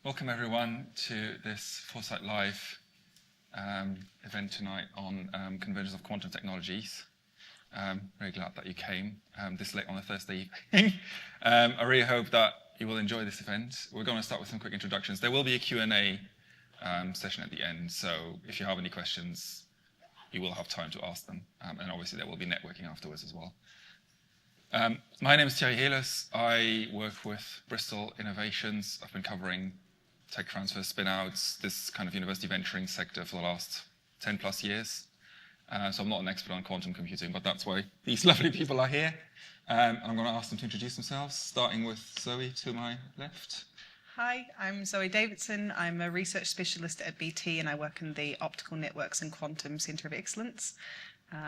Welcome everyone to this Foresight Live event tonight on Convergence of Quantum Technologies. Very glad that you came this late on a Thursday evening. I really hope that you will enjoy this event. We're going to start with some quick introductions. There will be a Q&A session at the end, so if you have any questions, you will have time to ask them. And obviously there will be networking afterwards as well. My name is Thierry Heles. I work with Bristol Innovations. I've been covering tech transfer, spin-outs, this kind of university venturing sector for the last 10 plus years. So I'm not an expert on quantum computing, but that's why these lovely people are here. I'm going to ask them to introduce themselves, starting with Zoe to my left. Hi, I'm Zoe Davidson. I'm a research specialist at BT and I work in the Optical Networks and Quantum Centre of Excellence.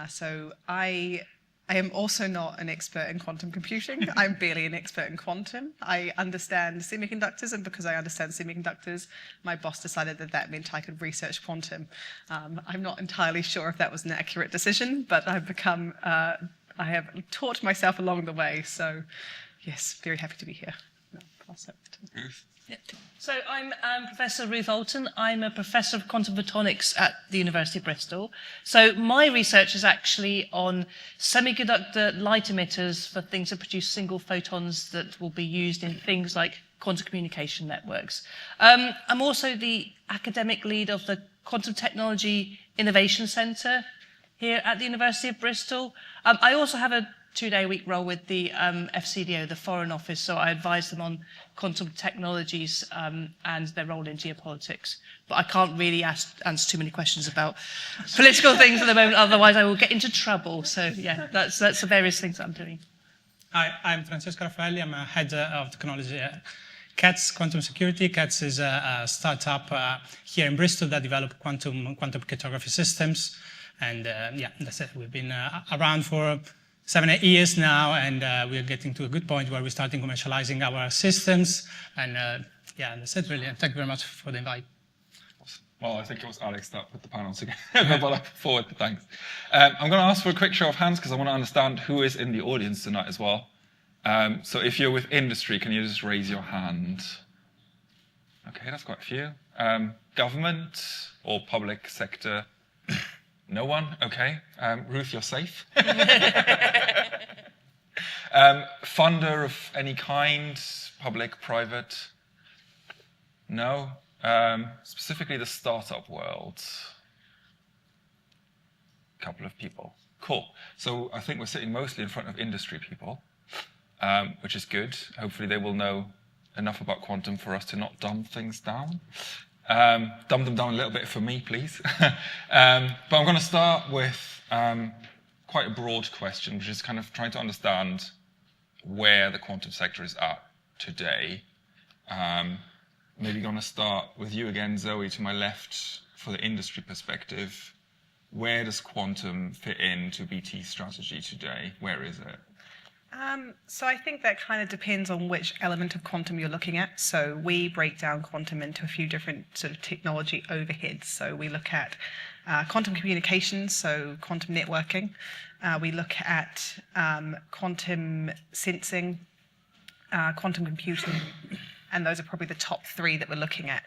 So I am also not an expert in quantum computing. I'm barely an expert in quantum. I understand semiconductors, and because I understand semiconductors, my boss decided that that meant I could research quantum. I'm not entirely sure if that was an accurate decision, but I have taught myself along the way. So yes, very happy to be here. I'll pass over to Ruth. So I'm Professor Ruth Oulton. I'm a Professor of Quantum Photonics at the University of Bristol. So my research is actually on semiconductor light emitters for things that produce single photons that will be used in things like quantum communication networks. I'm also the academic lead of the Quantum Technology Innovation Centre here at the University of Bristol. I also have a 2-day-a-week role with the FCDO, the Foreign Office, so I advise them on quantum technologies and their role in geopolitics. But I can't really answer too many questions about political things at the moment, otherwise I will get into trouble. So yeah, that's the various things that I'm doing. Hi, I'm Francesco Raffaelli. I'm a head of technology at KETS, Quantum Security. KETS is a startup here in Bristol that develop quantum cryptography systems. And yeah, that's it. We've been around for 7-8 years now, and we're getting to a good point where we're starting commercializing our systems. And yeah, that's it really. And thank you very much for the invite. Well, I think it was Alex that put the panel together, but I forward the thanks. I'm going to ask for a quick show of hands because I want to understand who is in the audience tonight as well. So if you're with industry, can you just raise your hand? Okay, that's quite a few. Government or public sector? No one? Okay. Ruth, you're safe. Funder of any kind, public, private? No. Specifically the startup world. A couple of people. Cool. So I think we're sitting mostly in front of industry people, which is good. Hopefully they will know enough about quantum for us to not dumb things down. Dumb them down a little bit for me, please. But I'm going to start with quite a broad question, which is kind of trying to understand where the quantum sector is at today. Maybe going to start with you again, Zoe, to my left for the industry perspective. Where does quantum fit into BT's strategy today? Where is it? So I think that kind of depends on which element of quantum you're looking at. So we break down quantum into a few different sort of technology overheads. So we look at quantum communications, so quantum networking. We look at quantum sensing, quantum computing, and those are probably the top 3 that we're looking at.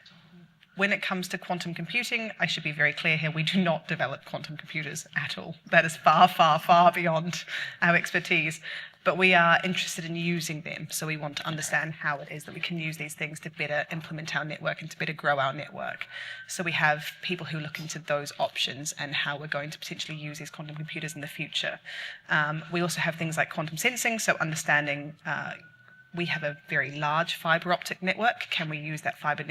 When it comes to quantum computing, I should be very clear here, we do not develop quantum computers at all. That is far, far, far beyond our expertise. But we are interested in using them. So we want to understand how it is that we can use these things to better implement our network and to better grow our network. So we have people who look into those options and how we're going to potentially use these quantum computers in the future. We also have things like quantum sensing, so understanding we have a very large fiber optic network. Can we use that fiber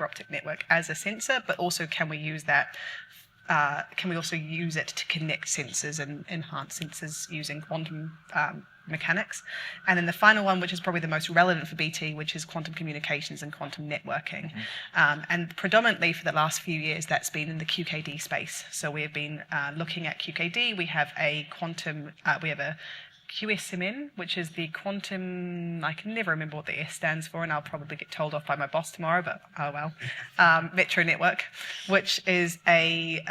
optic network as a sensor? But also, can we use that? Can we also use it to connect sensors and enhance sensors using quantum mechanics? And then the final one, which is probably the most relevant for BT, which is quantum communications and quantum networking. And predominantly for the last few years, that's been in the QKD space. So we have been looking at QKD. We have a QSMN, which is the quantum, I can never remember what the S stands for, and I'll probably get told off by my boss tomorrow, but oh well. Metro Network, which is a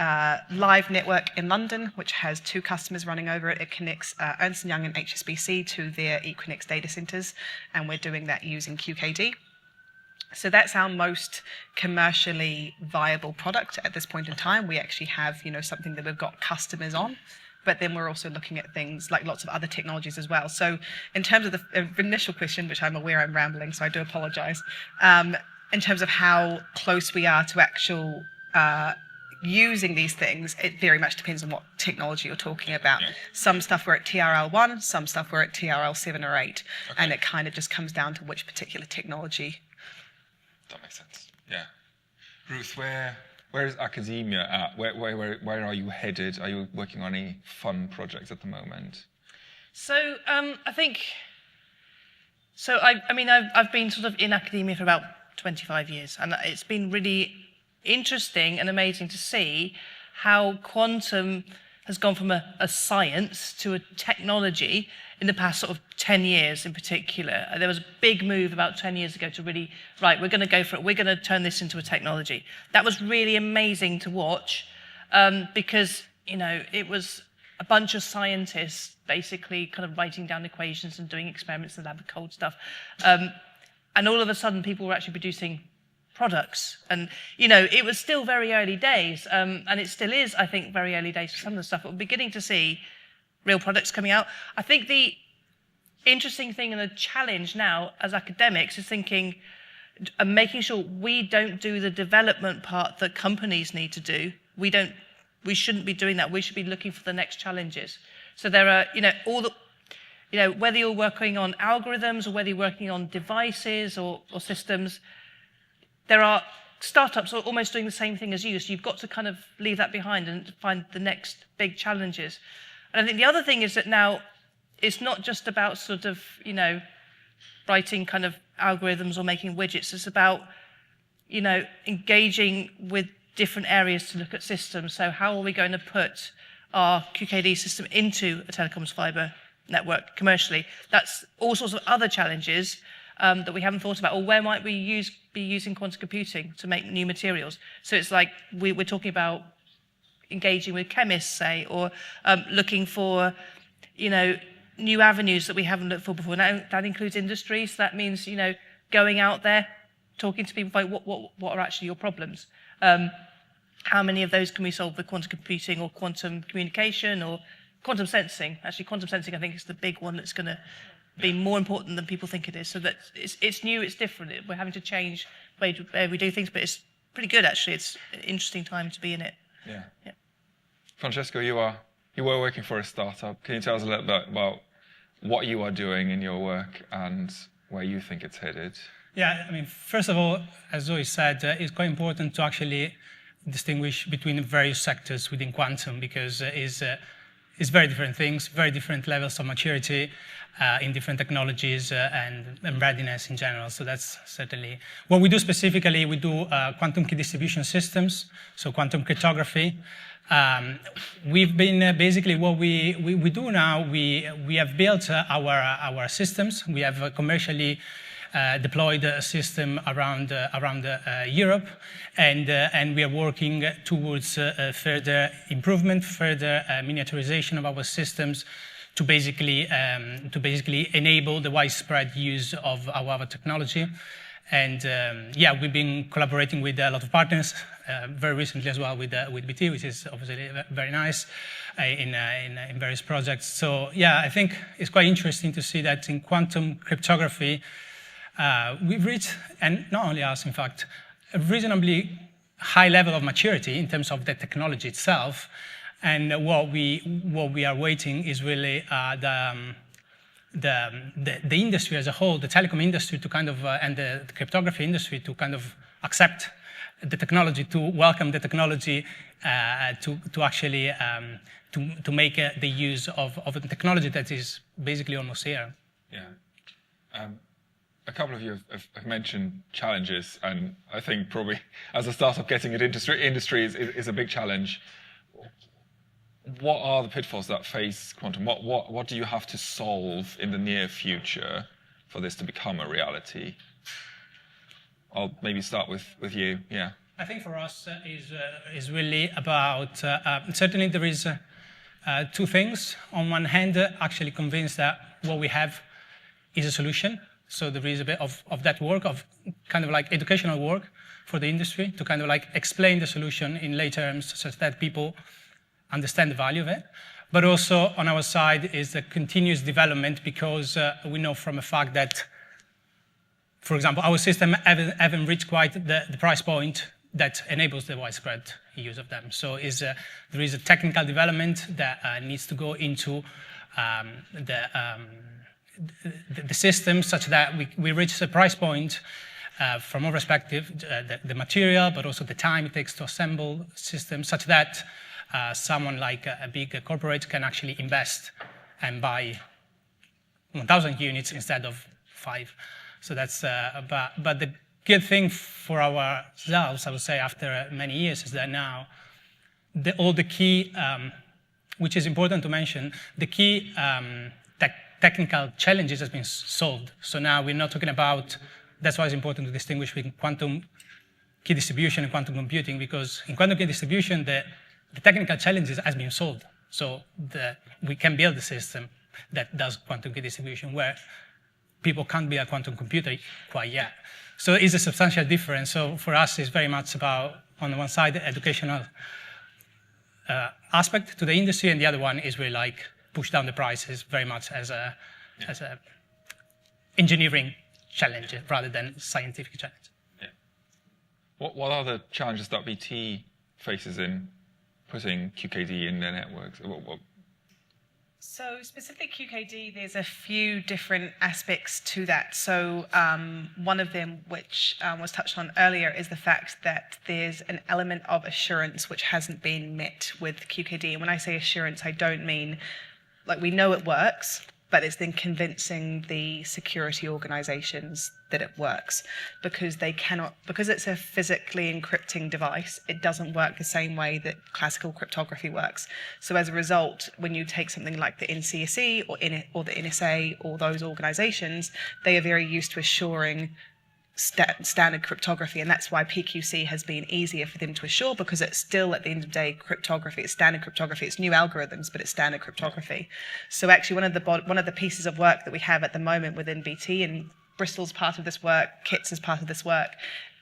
live network in London, which has 2 customers running over it. It connects Ernst & Young and HSBC capacity to their Equinix data centers, and we're doing that using QKD. So that's our most commercially viable product at this point in time. We actually have, something that we've got customers on, but then we're also looking at things like lots of other technologies as well. So in terms of the initial question, which I'm aware I'm rambling, so I do apologize, in terms of how close we are to actual using these things, it very much depends on what technology you're talking about. Yeah. Some stuff we're at TRL1, some stuff we're at TRL7 or 8, Okay. and it kind of just comes down to which particular technology. That makes sense. Yeah. Ruth, where is academia at? Where are you headed? Are you working on any fun projects at the moment? So I think, I've been sort of in academia for about 25 years, and it's been really interesting and amazing to see how quantum has gone from a science to a technology in the past sort of 10 years in particular. There was a big move about 10 years ago to really, right, we're going to go for it. We're going to turn this into a technology. That was really amazing to watch because, it was a bunch of scientists basically kind of writing down equations and doing experiments in the lab with cold stuff. And all of a sudden, people were actually producing products. And, it was still very early days. And it still is, I think, very early days for some of the stuff. But we're beginning to see real products coming out. I think the interesting thing and the challenge now as academics is thinking and making sure we don't do the development part that companies need to do. We shouldn't be doing that. We should be looking for the next challenges. So there are, whether you're working on algorithms or whether you're working on devices or systems, there are startups are almost doing the same thing as you. So you've got to kind of leave that behind and find the next big challenges. And I think the other thing is that now it's not just about sort of, writing kind of algorithms or making widgets. It's about, engaging with different areas to look at systems. So how are we going to put our QKD system into a telecoms fiber network commercially? That's all sorts of other challenges that we haven't thought about. Or where might we be using quantum computing to make new materials? So it's like we're talking about engaging with chemists, say, or looking for, new avenues that we haven't looked for before. Now, that includes industry. So that means, going out there, talking to people about what are actually your problems. How many of those can we solve with quantum computing or quantum communication or quantum sensing? Actually, quantum sensing, I think, is the big one that's going to be more important than people think it is. So that it's new, it's different. We're having to change the way we do things, but it's pretty good, actually. It's an interesting time to be in it. Yeah. Francesco, you were working for a startup. Can you tell us a little bit about what you are doing in your work and where you think it's headed? Yeah, first of all, as Zoe said, it's quite important to actually distinguish between the various sectors within quantum because it's very different things, very different levels of maturity in different technologies and readiness in general. So that's certainly what we do specifically. We do quantum key distribution systems, so quantum cryptography. We've been basically what we do now. We have built our systems. We have commercially deployed a system around Europe, and we are working towards further improvement, further miniaturization of our systems to basically enable the widespread use of our technology. And we've been collaborating with a lot of partners, very recently as well with BT, which is obviously very nice in various projects. So I think it's quite interesting to see that in quantum cryptography, we've reached, and not only us, in fact, a reasonably high level of maturity in terms of the technology itself. And what we are waiting is really the industry as a whole, the telecom industry to kind of, and the cryptography industry to kind of accept the technology, to welcome the technology, to actually to make the use of a technology that is basically almost here. Yeah. A couple of you have mentioned challenges, and I think probably as a startup getting it industry is a big challenge. What are the pitfalls that face quantum? What do you have to solve in the near future for this to become a reality? I'll maybe start with you. Yeah. I think for us is really about certainly there is Two things. On one hand, actually convinced that what we have is a solution. So there is a bit of that work, of kind of like educational work for the industry to kind of like explain the solution in lay terms such that people understand the value of it. But also on our side is the continuous development, because we know from a fact that, for example, our system haven't reached quite the price point that enables the widespread use of them. So there is a technical development that needs to go into the system such that we reach a price point from our perspective, the material, but also the time it takes to assemble systems, such that someone like a big corporate can actually invest and buy 1,000 units instead of 5. So that's, but the good thing for ourselves, I would say, after many years, is that now all the key, which is important to mention, the key technical challenges has been solved. So now we're not talking about, that's why it's important to distinguish between quantum key distribution and quantum computing, because in quantum key distribution, the technical challenges has been solved. So we can build a system that does quantum key distribution, where people can't build a quantum computer quite yet. So it's a substantial difference. So for us, it's very much about, on the one side, the educational aspect to the industry, and the other one is really like push down the prices very much as a engineering challenge rather than scientific challenge. Yeah. What are the challenges that BT faces in putting QKD in their networks? So specific QKD, there's a few different aspects to that. So one of them, which was touched on earlier, is the fact that there's an element of assurance which hasn't been met with QKD. And when I say assurance, I don't mean, like, we know it works, but it's then convincing the security organizations that it works, because they cannot, because it's a physically encrypting device, it doesn't work the same way that classical cryptography works. So as a result, when you take something like the NCSE or the NSA or those organizations, they are very used to assuring standard cryptography, and that's why PQC has been easier for them to assure, because it's still, at the end of the day, cryptography. It's standard cryptography. It's new algorithms, but it's standard cryptography. So actually, one of the pieces of work that we have at the moment within BT, and Bristol's part of this work, KETS is part of this work,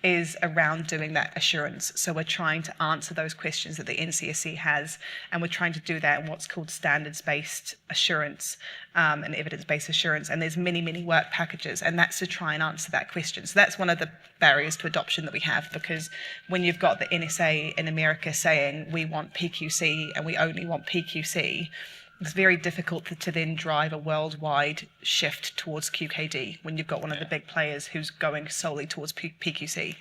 is around doing that assurance. So we're trying to answer those questions that the NCSE has, and we're trying to do that in what's called standards-based assurance and evidence-based assurance. And there's many, many work packages, and that's to try and answer that question. So that's one of the barriers to adoption that we have, because when you've got the NSA in America saying we want PQC and we only want PQC, it's very difficult to then drive a worldwide shift towards QKD when you've got one of the big players who's going solely towards PQC.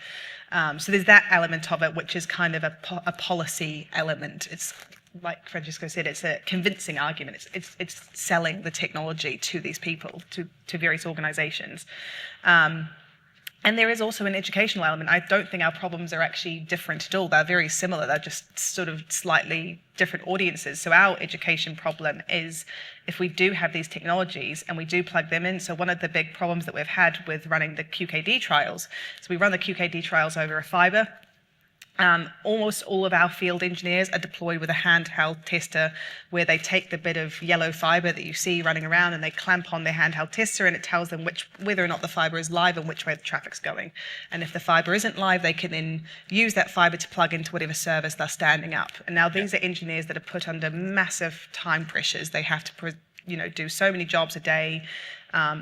So there's that element of it, which is kind of a policy element. It's, like Francesco said, it's a convincing argument. It's selling the technology to these people, to various organizations. And there is also an educational element. I don't think our problems are actually different at all. They're very similar. They're just sort of slightly different audiences. So our education problem is, if we do have these technologies and we do plug them in, so one of the big problems that we've had with running the QKD trials, so we run the QKD trials over a fiber. Almost all of our field engineers are deployed with a handheld tester, where they take the bit of yellow fiber that you see running around and they clamp on their handheld tester, and it tells them whether or not the fiber is live and which way the traffic's going. And if the fiber isn't live, they can then use that fiber to plug into whatever service they're standing up. And now these are engineers that are put under massive time pressures. They have to do so many jobs a day.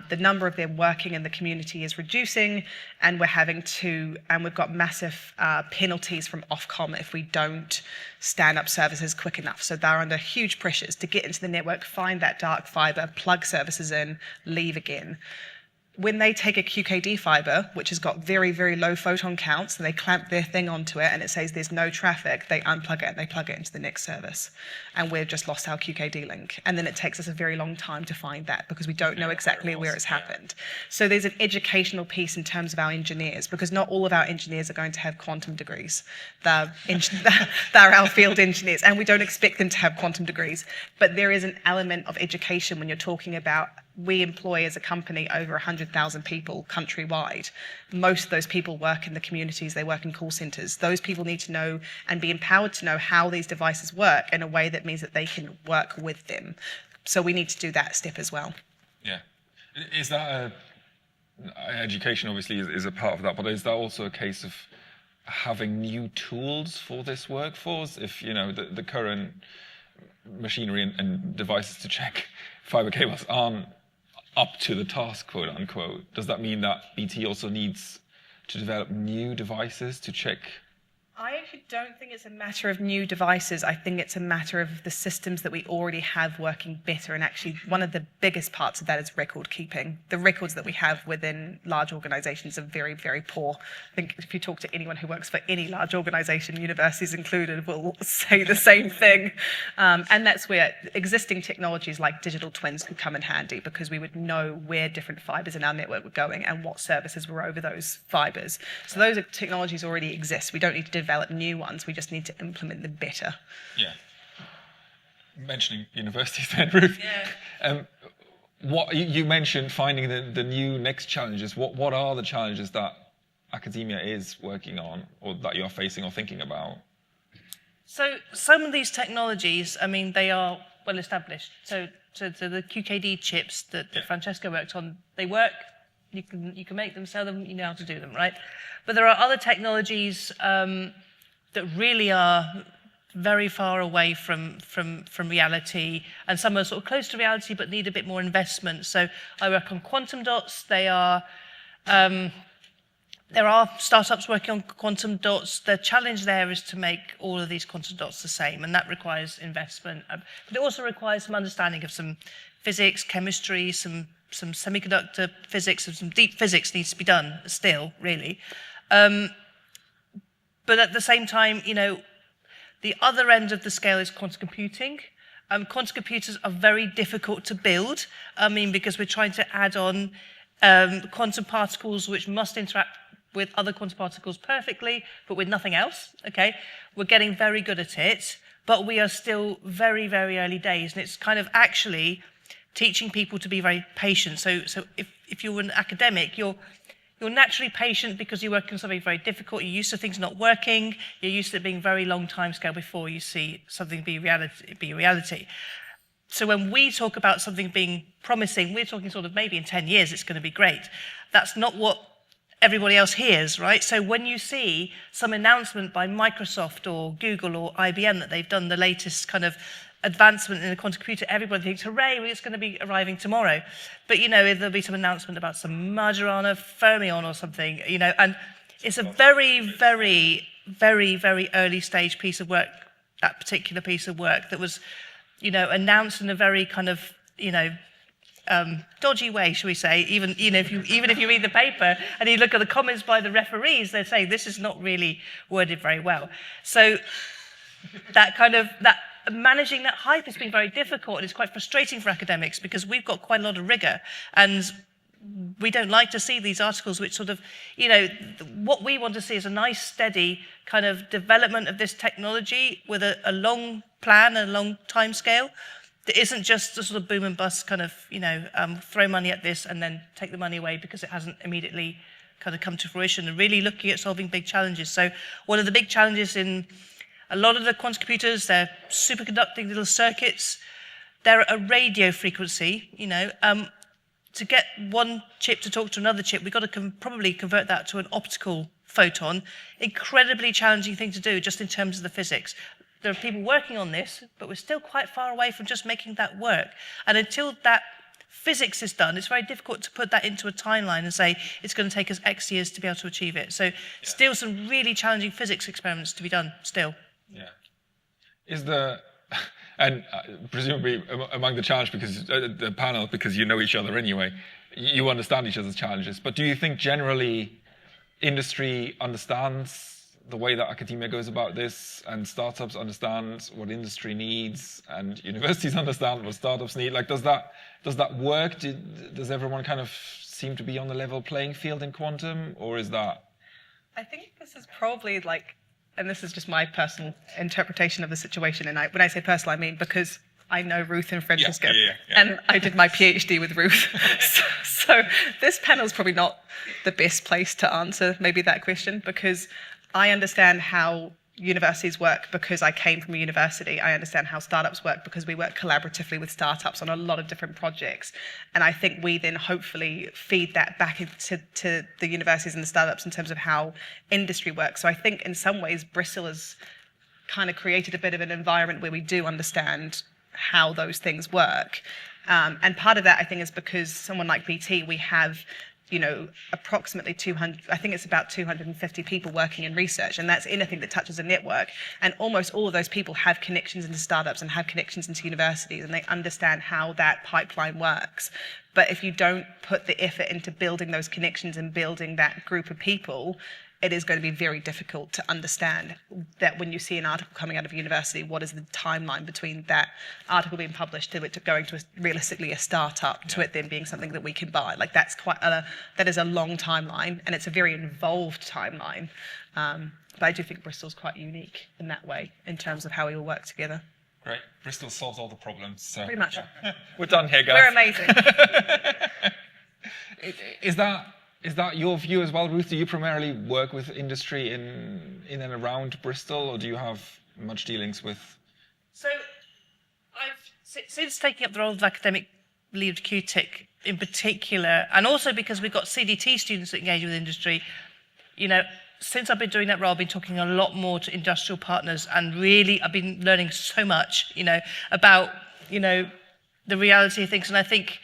The number of them working in the community is reducing, and we've got massive penalties from Ofcom if we don't stand up services quick enough. So they're under huge pressures to get into the network, find that dark fiber, plug services in, leave again. When they take a QKD fiber, which has got very, very low photon counts, and they clamp their thing onto it and it says there's no traffic, they unplug it and they plug it into the next service. And we've just lost our QKD link. And then it takes us a very long time to find that, because we don't know exactly where it's happened. So there's an educational piece in terms of our engineers, because not all of our engineers are going to have quantum degrees. They're our field engineers, and we don't expect them to have quantum degrees. But there is an element of education when you're talking about we employ as a company over 100,000 people countrywide. Most of those people work in the communities, they work in call centres. Those people need to know and be empowered to know how these devices work in a way that means that they can work with them. So we need to do that step as well. Yeah. Is that education obviously is a part of that, but is that also a case of having new tools for this workforce? If, you know, the current machinery and devices to check fiber cables aren't up to the task, quote unquote, does that mean that BT also needs to develop new devices to check? I actually don't think it's a matter of new devices. I think it's a matter of the systems that we already have working better. And actually, one of the biggest parts of that is record keeping. The records that we have within large organizations are very, very poor. I think if you talk to anyone who works for any large organization, universities included, will say the same thing. And that's where existing technologies like digital twins could come in handy, because we would know where different fibers in our network were going and what services were over those fibers. So those technologies already exist. We don't need to develop new ones, we just need to implement them better. Yeah. Mentioning universities then, Ruth. Yeah. What you mentioned finding the new next challenges. What are the challenges that academia is working on, or that you're facing or thinking about? So some of these technologies, I mean, they are well established. So the QKD chips that Francesco worked on, they work. You can make them, sell them, you know how to do them, right? But there are other technologies that really are very far away from reality, and some are sort of close to reality but need a bit more investment. So I work on quantum dots. There are startups working on quantum dots. The challenge there is to make all of these quantum dots the same, and that requires investment. But it also requires some understanding of some physics, chemistry, some semiconductor physics, and some deep physics needs to be done still, really. But at the same time, you know, the other end of the scale is quantum computing. Quantum computers are very difficult to build, I mean, because we're trying to add on quantum particles which must interact with other quantum particles perfectly, but with nothing else, okay? We're getting very good at it, but we are still very, very early days, and it's kind of actually teaching people to be very patient. So if you're an academic, you're naturally patient because you work on something very difficult. You're used to things not working. You're used to it being very long time scale before you see something be reality. So when we talk about something being promising, we're talking sort of maybe in 10 years it's going to be great. That's not what everybody else hears, right? So when you see some announcement by Microsoft or Google or IBM that they've done the latest kind of advancement in a quantum computer, everybody thinks, hooray, it's going to be arriving tomorrow. But, you know, there'll be some announcement about some Majorana fermion or something, you know, and it's a very, very, very, very early stage piece of work, that particular piece of work that was, you know, announced in a very kind of, you know, dodgy way, shall we say, even if you read the paper and you look at the comments by the referees, they say this is not really worded very well. So that managing that hype has been very difficult, and it's quite frustrating for academics because we've got quite a lot of rigor, and we don't like to see these articles which sort of, you know, what we want to see is a nice, steady kind of development of this technology with a long plan and a long time scale. That isn't just a sort of boom and bust kind of, you know, throw money at this and then take the money away because it hasn't immediately kind of come to fruition, and really looking at solving big challenges. So one of the big challenges in a lot of the quantum computers, they're superconducting little circuits. They're at a radio frequency, you know. To get one chip to talk to another chip, we've got to probably convert that to an optical photon. Incredibly challenging thing to do just in terms of the physics. There are people working on this, but we're still quite far away from just making that work. And until that physics is done, it's very difficult to put that into a timeline and say it's going to take us X years to be able to achieve it. So still some really challenging physics experiments to be done still. Yeah. Is there, and presumably among the challenge, because the panel, because you know each other anyway, you understand each other's challenges, but do you think generally industry understands the way that academia goes about this, and startups understand what industry needs, and universities understand what startups need? Like, does that work? Does everyone kind of seem to be on the level playing field in quantum, or is that? I think this is probably like, and this is just my personal interpretation of the situation, and when I say personal, I mean because I know Ruth and Francesco, yeah. and I did my PhD with Ruth. so this panel is probably not the best place to answer maybe that question, because I understand how universities work because I came from a university. I understand how startups work because we work collaboratively with startups on a lot of different projects. And I think we then hopefully feed that back into the universities and the startups in terms of how industry works. So I think in some ways Bristol has kind of created a bit of an environment where we do understand how those things work. And part of that, I think, is because someone like BT, we have, approximately 200, I think it's about 250 people working in research, and that's anything that touches a network. And almost all of those people have connections into startups and have connections into universities, and they understand how that pipeline works. But if you don't put the effort into building those connections and building that group of people, it is going to be very difficult to understand that when you see an article coming out of a university, what is the timeline between that article being published to it going to realistically a startup, to it then being something that we can buy. Like that is a long timeline, and it's a very involved timeline. But I do think Bristol's quite unique in that way, in terms of how we all work together. Great. Bristol solves all the problems. So. Pretty much. We're done here, guys. We're amazing. Is that your view as well, Ruth? Do you primarily work with industry in and around Bristol, or do you have much dealings with? So, since taking up the role of academic lead of QTech in particular, and also because we've got CDT students that engage with industry, since I've been doing that role, I've been talking a lot more to industrial partners, and really I've been learning so much, about, the reality of things. And I think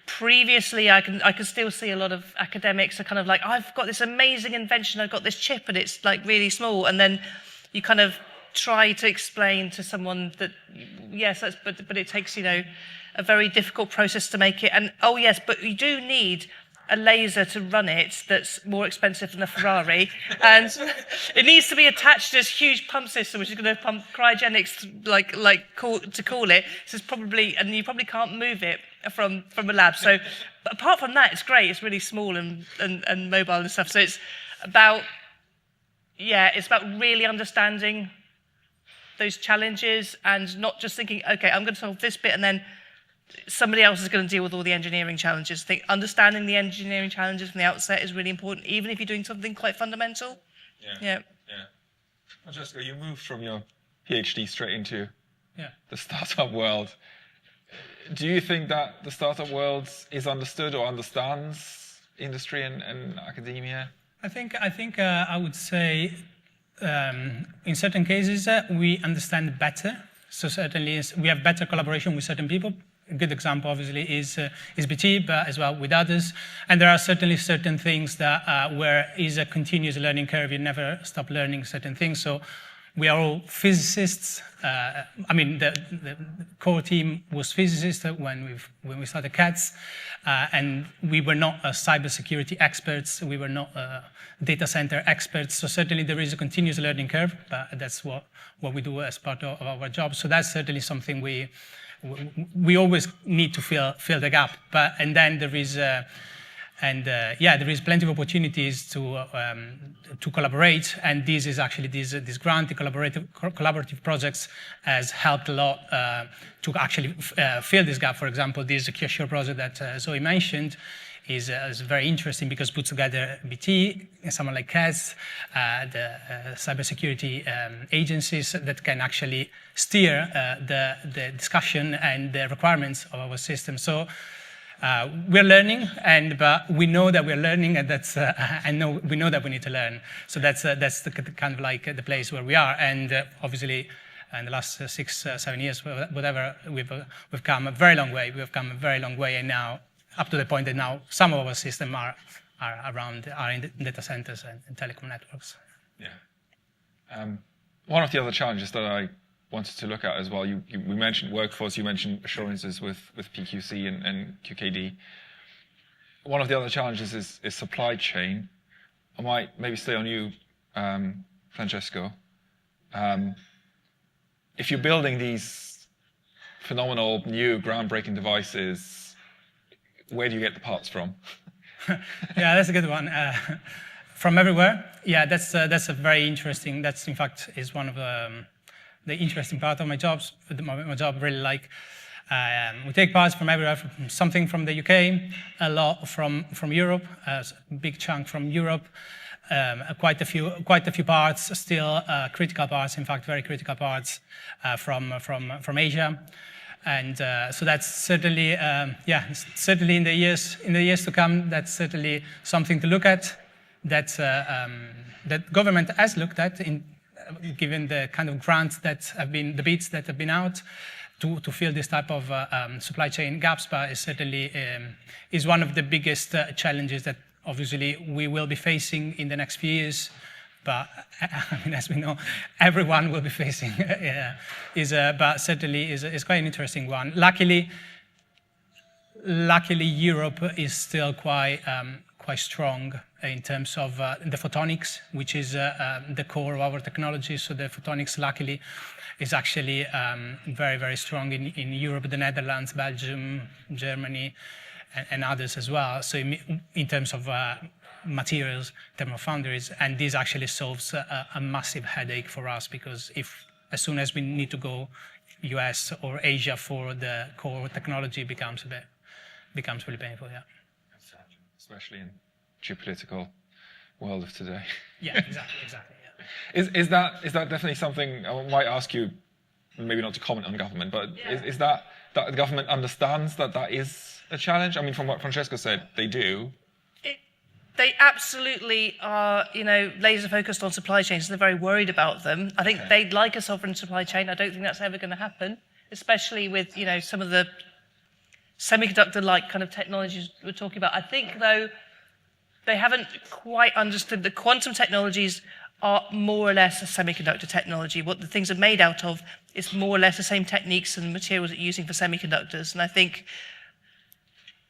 previously, I can still see a lot of academics are kind of like, I've got this amazing invention, I've got this chip, and it's like really small. And then you kind of try to explain to someone that, yes, but it takes, a very difficult process to make it. And, oh, yes, but you do need a laser to run it that's more expensive than a Ferrari, and it needs to be attached to this huge pump system which is going to pump cryogenics to cool it. So it's probably, and you probably can't move it from a lab. So but apart from that, it's great. It's really small and mobile and stuff. So it's about really understanding those challenges and not just thinking, okay, I'm going to solve this bit and then somebody else is going to deal with all the engineering challenges. I think understanding the engineering challenges from the outset is really important, even if you're doing something quite fundamental. Yeah. Francesco, you moved from your PhD straight into the startup world. Do you think that the startup world is understood or understands industry and academia? I think I would say in certain cases we understand better. So certainly we have better collaboration with certain people. A good example, obviously, is BT, but as well with others. And there are certainly certain things that where is a continuous learning curve. You never stop learning certain things. So we are all physicists. The core team was physicists when we started KETS, and we were not cybersecurity experts. We were not data center experts. So certainly there is a continuous learning curve, but that's what we do as part of our job. So that's certainly something we always need to fill the gap. And then there is there is plenty of opportunities to collaborate, and this is actually this grant, the collaborative projects has helped a lot to actually fill this gap. For example, this QSure project that Zoe mentioned is very interesting because it puts together BT, someone like KETS, the cybersecurity agencies that can actually steer the discussion and the requirements of our system. So we're learning, but we know that we're learning, and that's we know that we need to learn. So that's the kind of like the place where we are, and obviously. In the last 6-7 years, whatever, we've come a very long way. We've come a very long way, and now up to the point that now some of our systems are in data centers and telecom networks. Yeah. One of the other challenges that I wanted to look at as well, we mentioned workforce, you mentioned assurances with PQC and QKD. One of the other challenges is supply chain. I might maybe stay on you, Francesco. If you're building these phenomenal, new, groundbreaking devices, where do you get the parts from? Yeah, that's a good one. From everywhere. Yeah, that's a very interesting. That's in fact is one of the interesting part of my job. My job really like we take parts from everywhere, from something from the UK, a lot from Europe, a big chunk from Europe, quite a few parts, still critical parts, in fact, very critical parts from Asia. And so that's certainly, certainly in the years to come, that's certainly something to look at. That government has looked at, given the kind of grants that have been, the bids that have been out, to fill this type of supply chain gaps, but it certainly is one of the biggest challenges that obviously we will be facing in the next few years. But I mean, as we know, everyone will be facing, but certainly is quite an interesting one. Luckily, Europe is still quite strong in terms of the photonics, which is the core of our technology. So the photonics, luckily, is actually very, very strong in Europe, the Netherlands, Belgium, Germany, and others as well. So in terms of materials, thermofoundries, and this actually solves a massive headache for us, because as soon as we need to go US or Asia for the core technology, becomes really painful. Yeah. Especially in geopolitical world of today. Yeah, exactly. Yeah. Is that definitely something I might ask you, maybe not to comment on government, but is that the government understands that is a challenge? I mean, from what Francesco said, they do. They absolutely are, laser focused on supply chains. They're very worried about them. I think they'd like a sovereign supply chain. I don't think that's ever going to happen, especially with, some of the semiconductor-like kind of technologies we're talking about. I think, though, they haven't quite understood that quantum technologies are more or less a semiconductor technology. What the things are made out of is more or less the same techniques and materials that you're using for semiconductors. And I think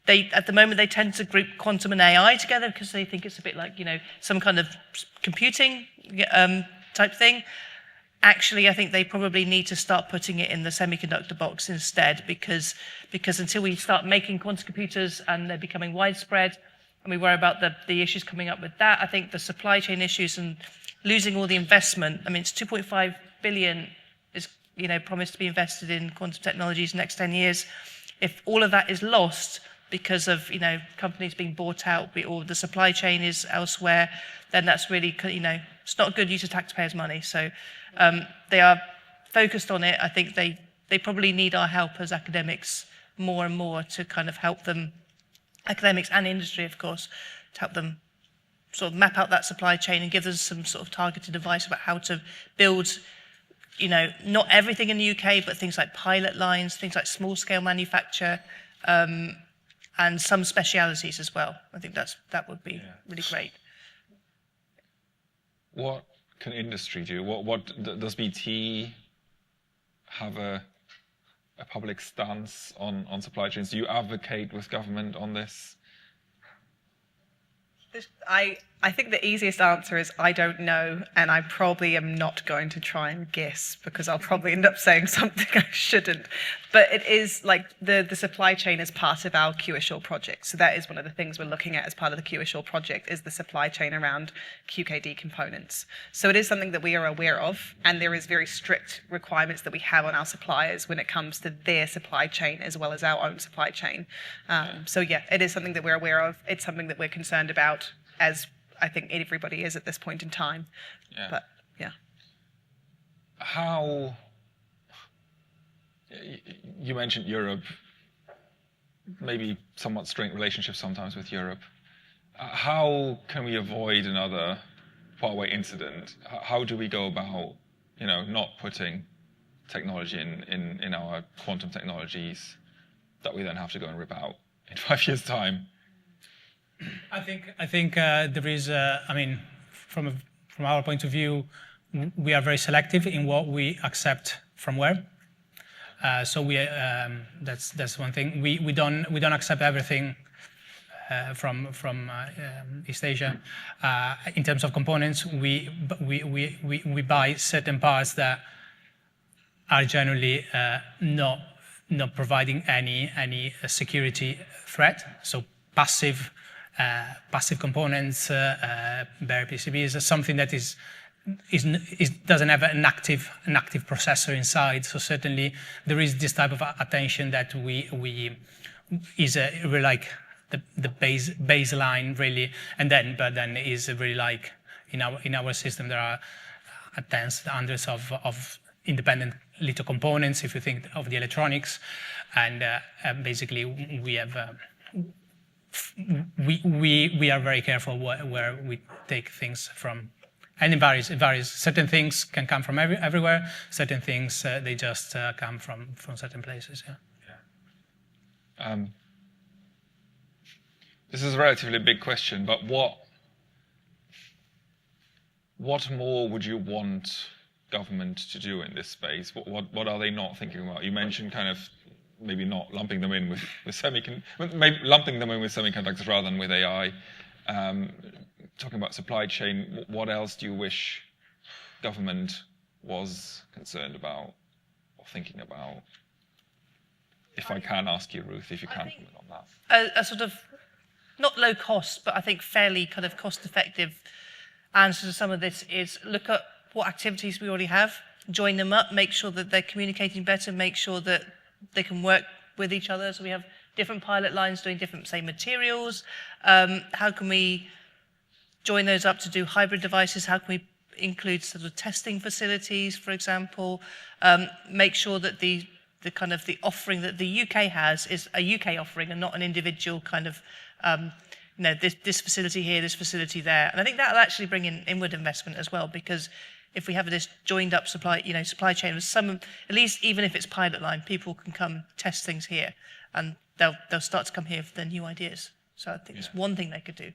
at the moment, they tend to group quantum and AI together because they think it's a bit like, some kind of computing type thing. Actually, I think they probably need to start putting it in the semiconductor box instead, because until we start making quantum computers and they're becoming widespread, and we worry about the issues coming up with that, I think the supply chain issues and losing all the investment. I mean, it's 2.5 billion is, promised to be invested in quantum technologies in the next 10 years. If all of that is lost because of, companies being bought out, or the supply chain is elsewhere, then that's really, it's not a good use of taxpayers' money. So they are focused on it. I think they probably need our help as academics more and more to kind of help them, academics and industry, of course, to help them sort of map out that supply chain and give us some sort of targeted advice about how to build, not everything in the UK, but things like pilot lines, things like small-scale manufacture, and some specialities as well. I think that would be really great. What can industry do? What does BT have a public stance on supply chains? Do you advocate with government on this? I think the easiest answer is I don't know, and I probably am not going to try and guess, because I'll probably end up saying something I shouldn't. But it is like the supply chain is part of our QSure project. So that is one of the things we're looking at as part of the QSure project, is the supply chain around QKD components. So it is something that we are aware of, and there is very strict requirements that we have on our suppliers when it comes to their supply chain as well as our own supply chain. So yeah, it is something that we're aware of. It's something that we're concerned about, as I think everybody is at this point in time. Yeah. But yeah. How, you mentioned Europe, maybe somewhat strained relationships sometimes with Europe. How can we avoid another Huawei incident? How do we go about, not putting technology in our quantum technologies that we then have to go and rip out in 5 years' time? I think there is. From our point of view, we are very selective in what we accept from where. So that's one thing. We don't accept everything from East Asia. In terms of components, we buy certain parts that are generally not providing any security threat. So passive components, bare PCBs, something that is doesn't have an active processor inside. So certainly there is this type of attention that is really like the baseline really, but then is really like in our system there are tens, hundreds of independent little components if you think of the electronics, and basically we have. We are very careful where we take things from, and it varies. Certain things can come from everywhere. Certain things they just come from certain places. Yeah. This is a relatively big question, but what more would you want government to do in this space? What are they not thinking about? You mentioned kind of maybe not lumping them in with maybe lumping them in with semiconductors rather than with AI. Talking about supply chain, what else do you wish government was concerned about or thinking about? If I can ask you, Ruth, if you can comment on that. A sort of, not low cost, but I think fairly kind of cost-effective answer to some of this is look at what activities we already have, join them up, make sure that they're communicating better, make sure that they can work with each other. So we have different pilot lines doing different, say, materials. How can we join those up to do hybrid devices? How can we include sort of testing facilities, for example? Make sure that the kind of the offering that the UK has is a UK offering and not an individual kind of, this facility here, this facility there. And I think that'll actually bring in inward investment as well, because if we have this joined up supply chain with some, at least even if it's pilot line, people can come test things here, and they'll start to come here for their new ideas. So I think it's one thing they could do.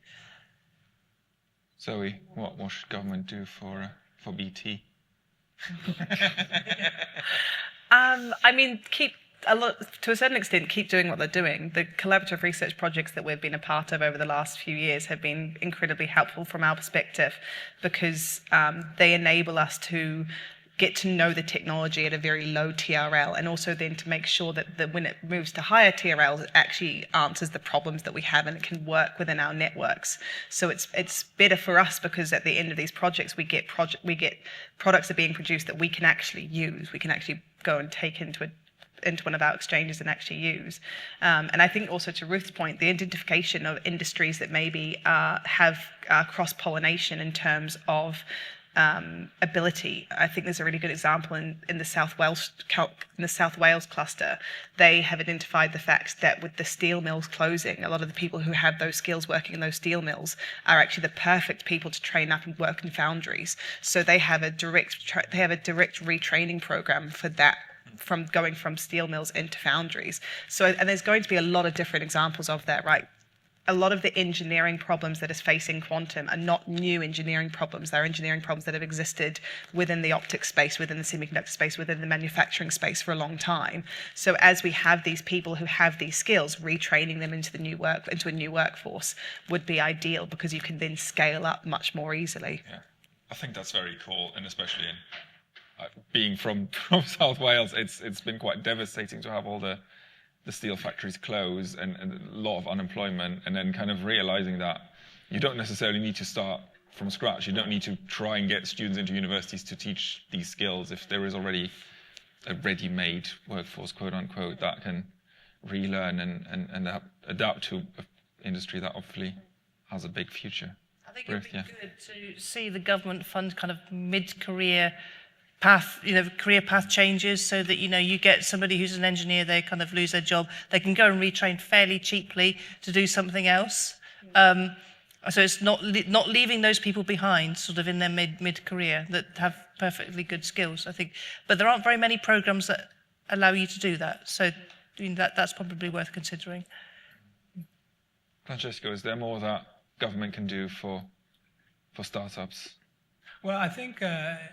Zoe, what should government do for BT? I mean, to a certain extent, keep doing what they're doing. The collaborative research projects that we've been a part of over the last few years have been incredibly helpful from our perspective, because they enable us to get to know the technology at a very low TRL, and also then to make sure that when it moves to higher TRLs, it actually answers the problems that we have and it can work within our networks. So it's better for us, because at the end of these projects, we get products that are being produced that we can actually use. We can actually go and take into one of our exchanges and actually use. And I think also, to Ruth's point, the identification of industries that maybe have cross-pollination in terms of ability. I think there's a really good example in the South Wales cluster. They have identified the fact that with the steel mills closing, a lot of the people who have those skills working in those steel mills are actually the perfect people to train up and work in foundries. So they have a direct retraining program for that, from going from steel mills into foundries. So, and there's going to be a lot of different examples of that, right? A lot of the engineering problems that is facing quantum are not new engineering problems. They're engineering problems that have existed within the optics space, within the semiconductor space, within the manufacturing space for a long time. So as we have these people who have these skills, retraining them into a new workforce would be ideal, because you can then scale up much more easily. Yeah, I think that's very cool, and especially in being from South Wales, it's been quite devastating to have all the steel factories close and a lot of unemployment, and then kind of realizing that you don't necessarily need to start from scratch. You don't need to try and get students into universities to teach these skills if there is already a ready-made workforce, quote unquote, that can relearn and adapt to an industry that hopefully has a big future. I think it'd be good to see the government fund kind of mid-career path, career path changes, so that, you get somebody who's an engineer, they kind of lose their job, they can go and retrain fairly cheaply to do something else. So it's not leaving those people behind, sort of in their mid-career, that have perfectly good skills, I think. But there aren't very many programs that allow you to do that. So that's probably worth considering. Francesco, is there more that government can do for startups? Well, I think,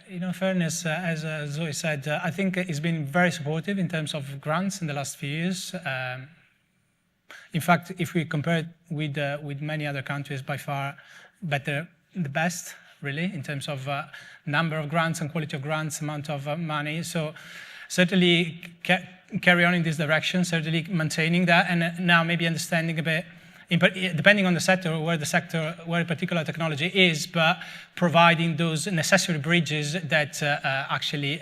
in fairness, as Zoe said, I think it's been very supportive in terms of grants in the last few years. In fact, if we compare it with many other countries, by far the best, really, in terms of number of grants and quality of grants, amount of money. So certainly carry on in this direction, certainly maintaining that, and now maybe understanding a bit depending on the sector, where a particular technology is, but providing those necessary bridges that actually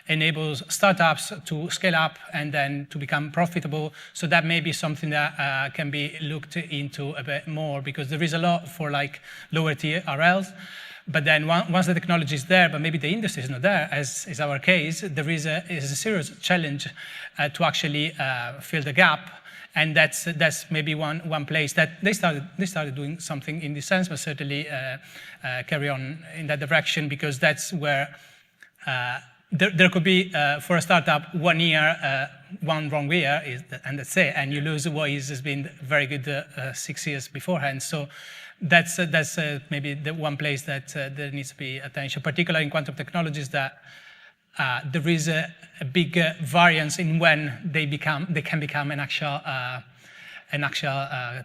enables startups to scale up and then to become profitable. So that may be something that can be looked into a bit more, because there is a lot for like lower TRLs. But then once the technology is there, but maybe the industry is not there, as is our case, there is a serious challenge to actually fill the gap. And that's maybe one place that they started doing something in this sense, but certainly carry on in that direction, because that's where there could be, for a startup, 1 year, one wrong year, and that's it, and you lose what has been very good 6 years beforehand. So that's maybe the one place that there needs to be attention, particularly in quantum technologies, that there is a big variance in when they can become an actual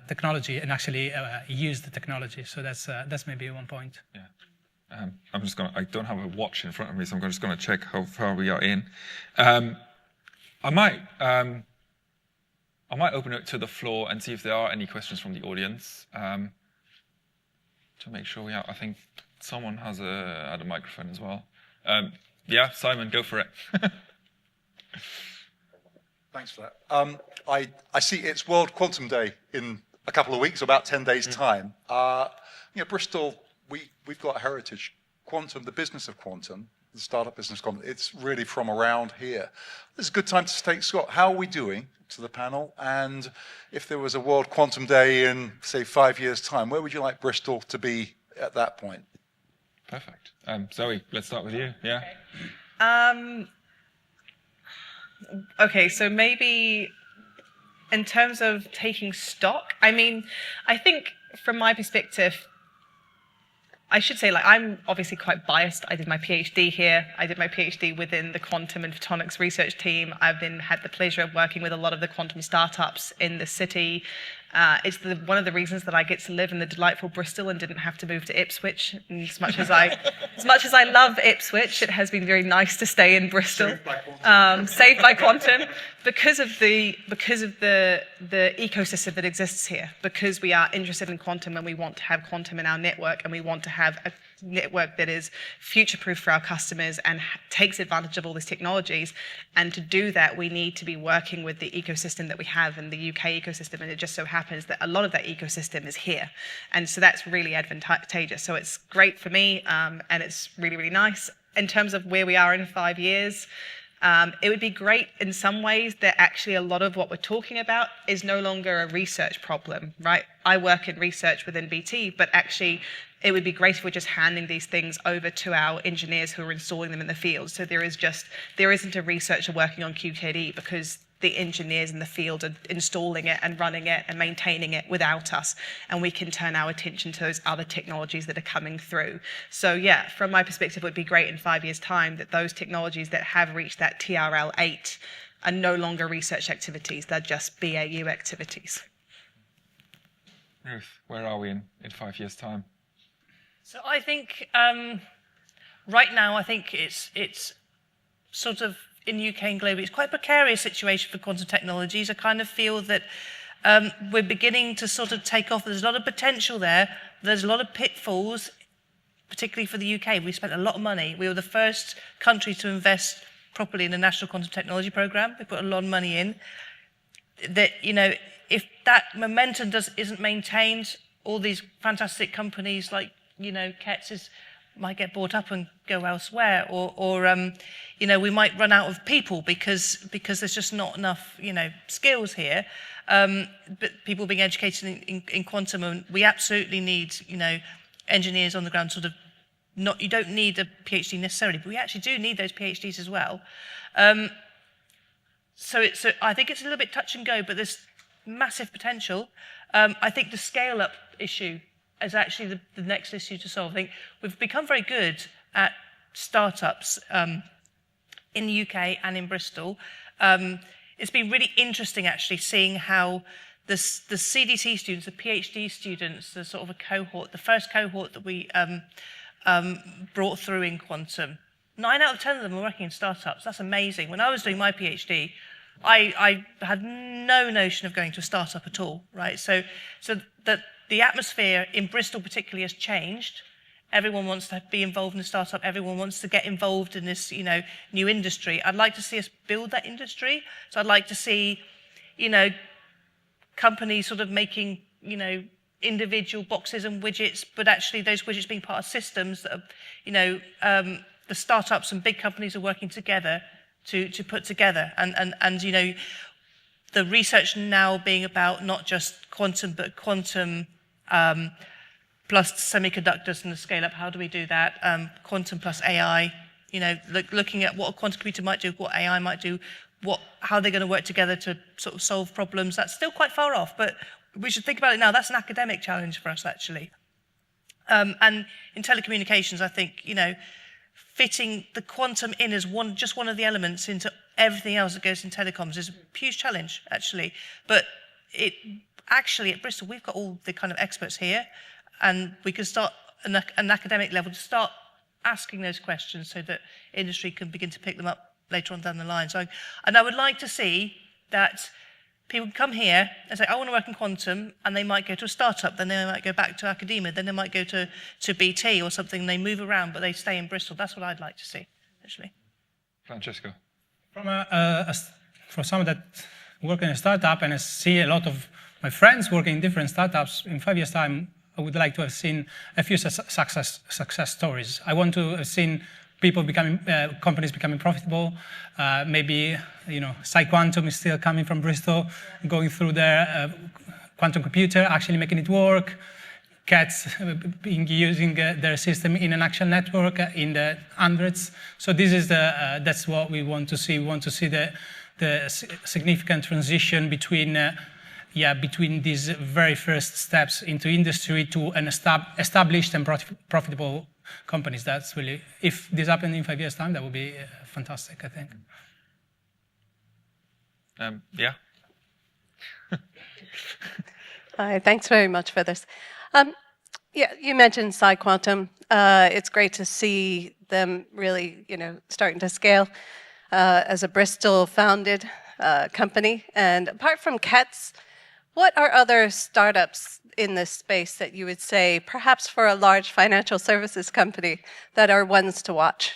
technology and actually use the technology. So that's maybe one point. Yeah. I don't have a watch in front of me, so I'm just going to check how far we are in. I might open it to the floor and see if there are any questions from the audience. To make sure we have, I think someone has had a microphone as well. Yeah, Simon, go for it. Thanks for that. I see it's World Quantum Day in a couple of weeks, about 10 days' time. Bristol, we've got a heritage. Quantum, the business of quantum, the startup business of quantum, it's really from around here. This is a good time to take Scott. How are we doing to the panel? And if there was a World Quantum Day in, say, 5 years' time, where would you like Bristol to be at that point? Perfect. Zoe, let's start with you. Yeah. Okay, so maybe in terms of taking stock, I mean, I think from my perspective, I should say, like, I'm obviously quite biased. I did my PhD here. I did my PhD within the quantum and photonics research team. I've had the pleasure of working with a lot of the quantum startups in the city. It's one of the reasons that I get to live in the delightful Bristol and didn't have to move to Ipswich. And as much as I love Ipswich, it has been very nice to stay in Bristol. Saved by quantum, because of the ecosystem that exists here. Because we are interested in quantum and we want to have quantum in our network, and we want to have a network that is future-proof for our customers and takes advantage of all these technologies. And to do that, we need to be working with the ecosystem that we have in the UK ecosystem. And it just so happens that a lot of that ecosystem is here. And so that's really advantageous. So it's great for me, and it's really, really nice. In terms of where we are in 5 years, it would be great in some ways that actually a lot of what we're talking about is no longer a research problem, right? I work in research within BT, but actually it would be great if we're just handing these things over to our engineers who are installing them in the field. So there isn't a researcher working on QKD because the engineers in the field are installing it and running it and maintaining it without us. And we can turn our attention to those other technologies that are coming through. So yeah, from my perspective, it would be great in 5 years' time that those technologies that have reached that TRL 8 are no longer research activities, they're just BAU activities. Ruth, where are we in 5 years' time? So I think right now, I think it's sort of in the UK and globally, it's quite a precarious situation for quantum technologies. I kind of feel that we're beginning to sort of take off. There's a lot of potential there. There's a lot of pitfalls, particularly for the UK. We spent a lot of money. We were the first country to invest properly in the National Quantum Technology Programme. We put a lot of money in. That, if that momentum isn't maintained, all these fantastic companies like, KETS might get bought up and go elsewhere, or we might run out of people because there's just not enough, skills here. But people being educated in quantum, and we absolutely need, engineers on the ground. You don't need a PhD necessarily, but we actually do need those PhDs as well. So I think it's a little bit touch and go, but there's massive potential. I think the scale-up issue is actually the next issue to solve. I think we've become very good at startups in the UK and in Bristol. It's been really interesting actually seeing how the CDT students, the PhD students, the sort of a cohort, the first cohort that we brought through in quantum, 9 out of 10 of them are working in startups. That's amazing. When I was doing my PhD, I had no notion of going to a startup at all, right? So the atmosphere in Bristol particularly has changed. Everyone wants to be involved in a startup. Everyone wants to get involved in this, new industry. I'd like to see us build that industry. So I'd like to see, companies sort of making, individual boxes and widgets, but actually those widgets being part of systems that are, the startups and big companies are working together to put together. And the research now being about not just quantum, but quantum plus semiconductors and the scale up. How do we do that? Quantum plus AI, looking at what a quantum computer might do, what AI might do, how they're going to work together to sort of solve problems. That's still quite far off, but we should think about it now. That's an academic challenge for us, actually. And in telecommunications, I think, fitting the quantum in as just one of the elements into everything else that goes in telecoms is a huge challenge, actually. But actually, at Bristol, we've got all the kind of experts here, and we can start an academic level to start asking those questions so that industry can begin to pick them up later on down the line. And I would like to see that people come here and say, I want to work in quantum, and they might go to a startup, then they might go back to academia, then they might go to BT or something, and they move around, but they stay in Bristol. That's what I'd like to see, actually. Francesco. For someone that work in a startup, and I see a lot of my friends working in different startups, in 5 years' time, I would like to have seen a few success stories. I want to have seen people companies becoming profitable. Maybe, PsiQuantum is still coming from Bristol, going through their quantum computer, actually making it work. KETS using their system in an actual network in the hundreds. So this is that's what we want to see. We want to see the significant transition between these very first steps into industry to an established and profitable companies. That's really, if this happened in 5 years' time, that would be fantastic, I think. Yeah. Hi, thanks very much for this. You mentioned PsiQuantum. It's great to see them really, starting to scale as a Bristol-founded company. And apart from KETS, what are other startups in this space that you would say, perhaps for a large financial services company, that are ones to watch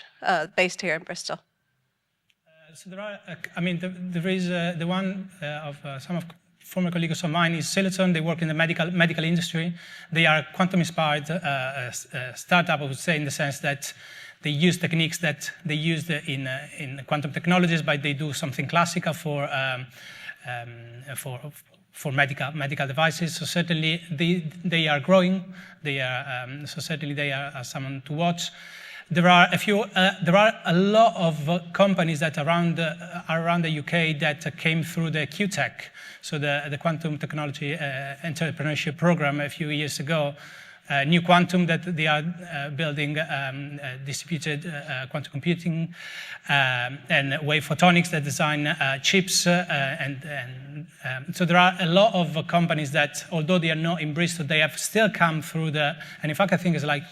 based here in Bristol? So there are, there is the one of some of former colleagues of mine is Oulton. They work in the medical industry. They are quantum-inspired startup, I would say, in the sense that they use techniques that they used in quantum technologies, but they do something classical for medical devices. So certainly they are growing. So certainly they are someone to watch. There are a lot of companies that around the UK that came through the QTech, so the Quantum Technology Entrepreneurship Program a few years ago. New Quantum, that they are building distributed quantum computing, and Wave Photonics that design chips, so there are a lot of companies that, although they are not in Bristol, they have still come through and in fact I think it's like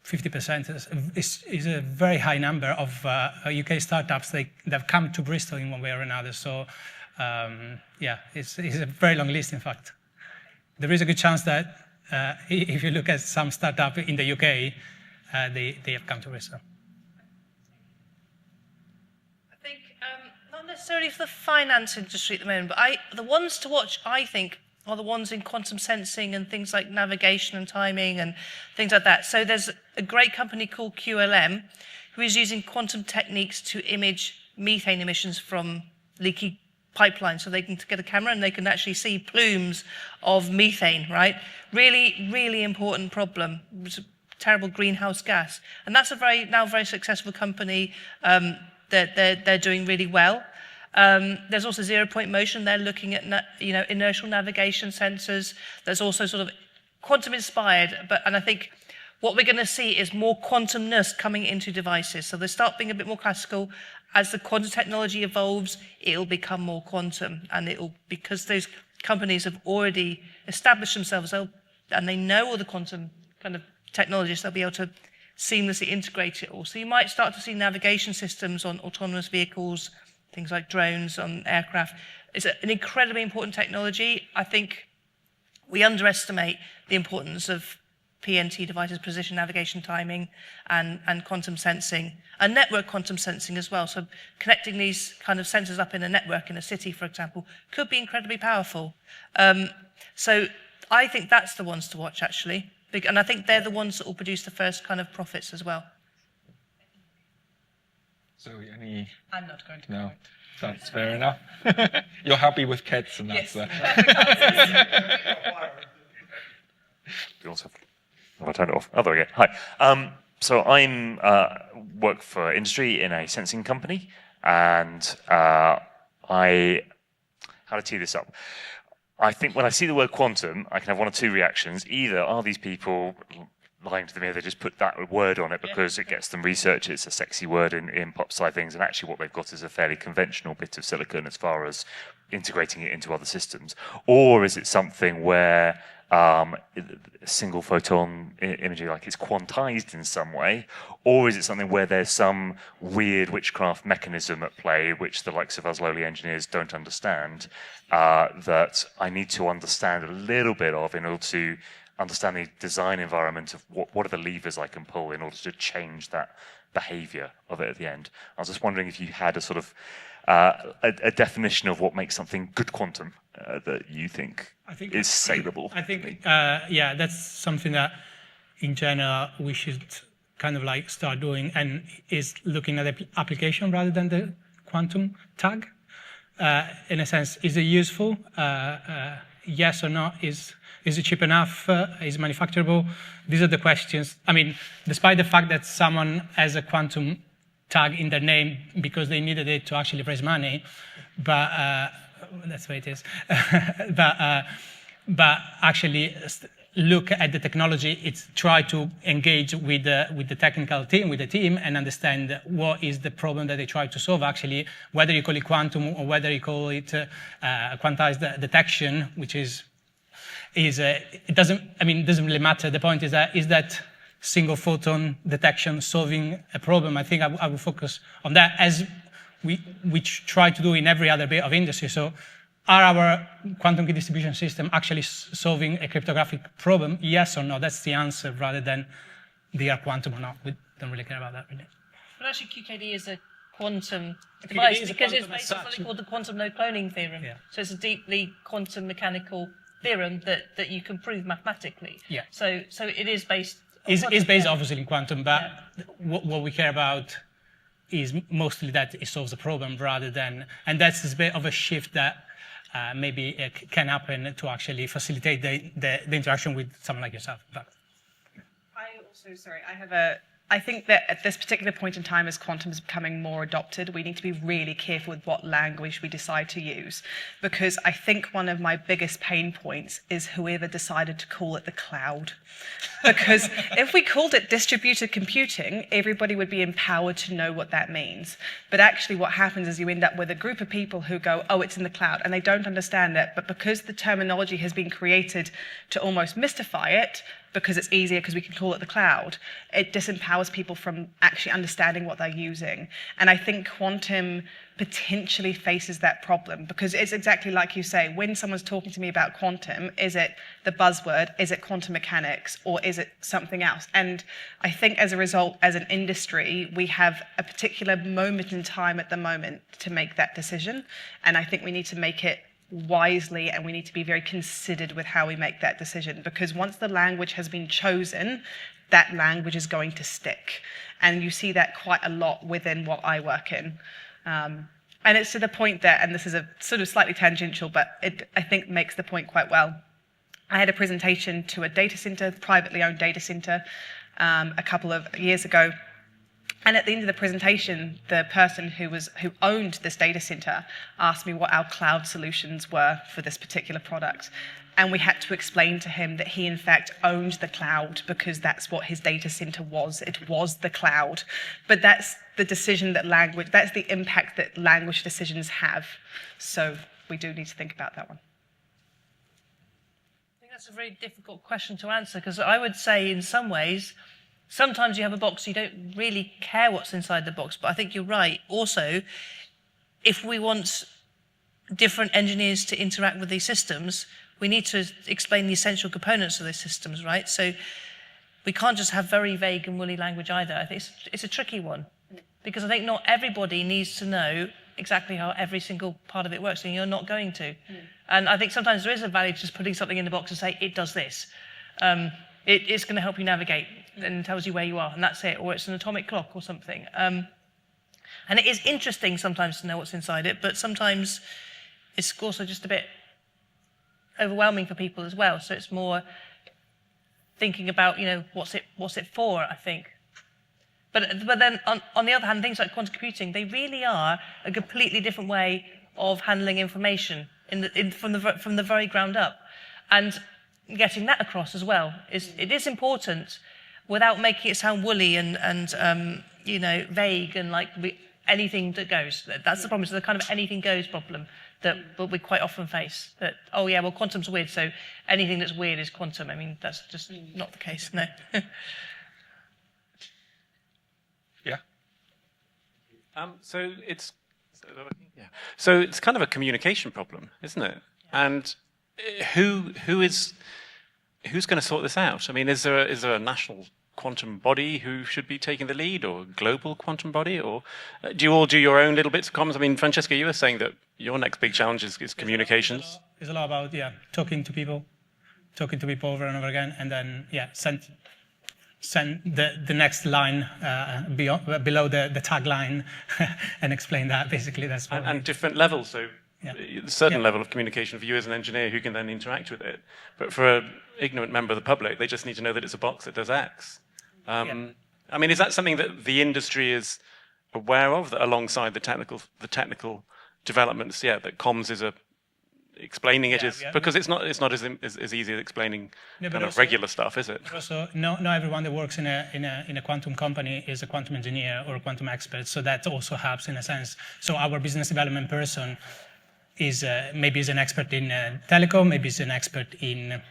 50% is a very high number of UK startups that have come to Bristol in one way or another. So it's a very long list, in fact. There is a good chance that if you look at some startup in the UK, they have come to Bristol. I think not necessarily for the finance industry at the moment, but the ones to watch, I think, are the ones in quantum sensing and things like navigation and timing and things like that. So there's a great company called QLM who is using quantum techniques to image methane emissions from leaky pipelines. So they can get a camera and they can actually see plumes of methane, right? Really, really important problem. It's a terrible greenhouse gas. And that's a very successful company. They're doing really well. There's also 0 Point Motion. They're looking at inertial navigation sensors. There's also sort of quantum inspired, and I think what we're going to see is more quantumness coming into devices. So they start being a bit more classical. As the quantum technology evolves, it'll become more quantum, and because those companies have already established themselves and they know all the quantum kind of technologies, they'll be able to seamlessly integrate it all. So you might start to see navigation systems on autonomous vehicles things like drones, on aircraft. It's an incredibly important technology. I think we underestimate the importance of PNT devices, precision navigation timing, and quantum sensing, and network quantum sensing as well. So connecting these kind of sensors up in a network in a city, for example, could be incredibly powerful. So I think that's the ones to watch, actually. And I think they're the ones that will produce the first kind of profits as well. So any... I'm not going to. No, that's fair enough. You're happy with KETS, and that's... Yes. You also have I turned it off. Oh, there we go. Hi. So I'm work for industry in a sensing company, and how to tee this up? I think when I see the word quantum, I can have one of two reactions. Either are these people lying to me, they just put that word on it because it gets them research, it's a sexy word in pop sci things, and actually what they've got is a fairly conventional bit of silicon as far as integrating it into other systems. Or is it something where single photon imaging, like it's quantized in some way, or is it something where there's some weird witchcraft mechanism at play which the likes of us lowly engineers don't understand, that I need to understand a little bit of in order to understand the design environment of what are the levers I can pull in order to change that behavior of it at the end. I was just wondering if you had a sort of a definition of what makes something good quantum that you think is saleable. I think, yeah, that's something that in general we should kind of like start doing, and is looking at the application rather than the quantum tag. In a sense, is it useful? Yes or no? Is it cheap enough? Is it manufacturable? These are the questions. I mean, despite the fact that someone has a quantum tag in their name because they needed it to actually raise money, but that's the way it is. but actually look at the technology. It's try to engage with the technical team, with the team, and understand what is the problem that they try to solve. Actually, whether you call it quantum or whether you call it quantized detection, which is it doesn't really matter. The point is that single photon detection solving a problem. I think I will focus on that, as we try to do in every other bit of industry. So are our quantum key distribution system actually solving a cryptographic problem? Yes or no? That's the answer, rather than they are quantum or not. We don't really care about that, really. But actually, QKD is a quantum device because it's based on something called the quantum no cloning theorem. Yeah. So it's a deeply quantum mechanical theorem that you can prove mathematically. Yeah. So it is based. It's based obviously in quantum, but what we care about is mostly that it solves a problem rather than, and that's a bit of a shift that maybe it can happen to actually facilitate the interaction with someone like yourself. But I think that at this particular point in time, as quantum is becoming more adopted, we need to be really careful with what language we decide to use. Because I think one of my biggest pain points is whoever decided to call it the cloud. Because if we called it distributed computing, everybody would be empowered to know what that means. But actually what happens is you end up with a group of people who go, oh, it's in the cloud, and they don't understand it. But because the terminology has been created to almost mystify it, because it's easier because we can call it the cloud, it disempowers people from actually understanding what they're using. And I think quantum potentially faces that problem, because it's exactly like you say, when someone's talking to me about quantum, is it the buzzword, is it quantum mechanics, or is it something else? And I think as a result, as an industry, we have a particular moment in time at the moment to make that decision. And I think we need to make it wisely, and we need to be very considered with how we make that decision, because once the language has been chosen, that language is going to stick. And you see that quite a lot within what I work in. And it's to the point that, and this is a sort of slightly tangential, but it, I think, makes the point quite well. I had a presentation to a data center, privately owned data center, a couple of years ago. And at the end of the presentation, the person who owned this data center asked me what our cloud solutions were for this particular product. And we had to explain to him that he, in fact, owned the cloud because that's what his data center was. It was the cloud. But that's the decision that that's the impact that language decisions have. So we do need to think about that one. I think that's a very difficult question to answer, because I would say in some ways, sometimes you have a box, you don't really care what's inside the box, but I think you're right. Also, if we want different engineers to interact with these systems, we need to explain the essential components of those systems, right? So we can't just have very vague and woolly language either. I think it's a tricky one, because I think not everybody needs to know exactly how every single part of it works, and you're not going to. And I think sometimes there is a value to just putting something in the box and say, it does this. It's going to help you navigate and tells you where you are, and that's it, or it's an atomic clock or something. And it is interesting sometimes to know what's inside it, but sometimes it's also just a bit overwhelming for people as well. So it's more thinking about, what's it for, I think. But then on the other hand, things like quantum computing, they really are a completely different way of handling information from the very ground up. And getting that across as well is important without making it sound woolly and vague and like anything that goes. That's the problem. It's the kind of anything goes problem that we quite often face. That, oh yeah, well, quantum's weird, so anything that's weird is quantum. I mean, that's just not the case, no. Yeah. So it's kind of a communication problem, isn't it? And who's going to sort this out? I mean, is there a national quantum body who should be taking the lead, or a global quantum body, or do you all do your own little bits of comms? I mean, Francesco, you were saying that your next big challenge is communications. It's a lot about talking to people over and over again, and then send the next line below the tagline and explain that. Basically, that's and different levels. So a certain level of communication for you as an engineer who can then interact with it. But for an ignorant member of the public, they just need to know that it's a box that does X. I mean, is that something that the industry is aware of, that alongside the technical developments, that comms is explaining it is, because it's not as easy as explaining kind of regular stuff, is it? Also, not everyone that works in a quantum company is a quantum engineer or a quantum expert, so that also helps in a sense. So our business development person is maybe is an expert in telecom, maybe is an expert in